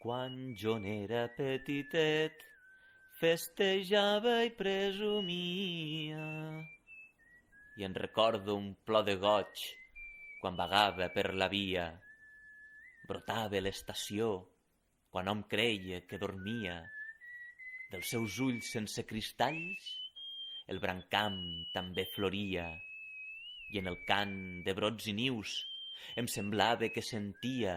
Quan jo n'era petitet, festejava i presumia. I en recordo un plor de goig quan vagava per la via. Brotava l'estació quan hom creia que dormia. Dels seus ulls sense cristalls el brancam també floria. I en el cant de brots i nius em semblava que sentia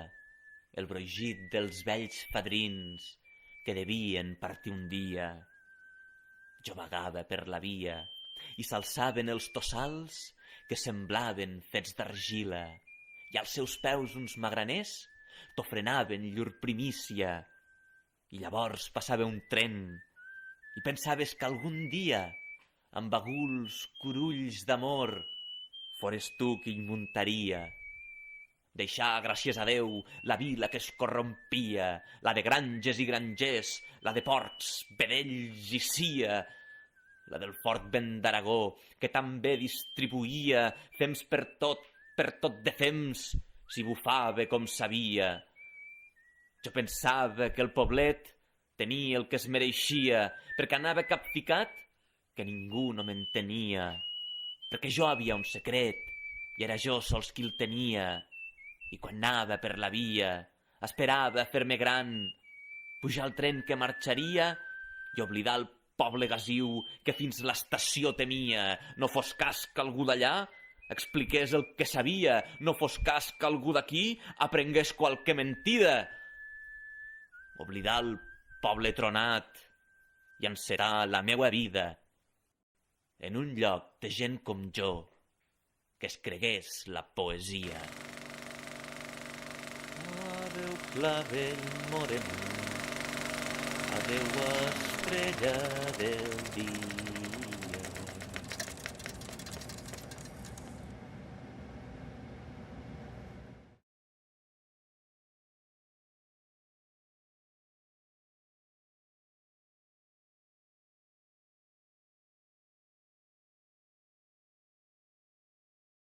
el brogit dels vells fadrins que devien partir un dia. Jo vagava per la via i s'alçaven els tossals que semblaven fets d'argila, i als seus peus uns magraners t'ofrenaven llur primícia. I llavors passava un tren i pensaves que algun dia, amb aguls curulls d'amor, fores tu qui hi muntaria. Deixar, gràcies a Déu, la vila que es corrompia, la de granges i grangers, la de porcs, vedells i cia, la del fort vent d'Aragó, que també distribuïa fems per tot de fems, si bufava com sabia. Jo pensava que el poblet tenia el que es mereixia, perquè anava capficat que ningú no m'entenia, perquè jo havia un secret i era jo sols qui el tenia. I quan anava per la via, esperava fer-me gran, pujar al tren que marxaria i oblidar el poble gasiu que fins l'estació temia. No fos cas que algú d'allà expliqués el que sabia, no fos cas que algú d'aquí aprengués qualque mentida. Oblidar el poble tronat i encetar la meua vida en un lloc de gent com jo que es cregués la poesia. Adeu clavell moreno, adeu estrella del dia.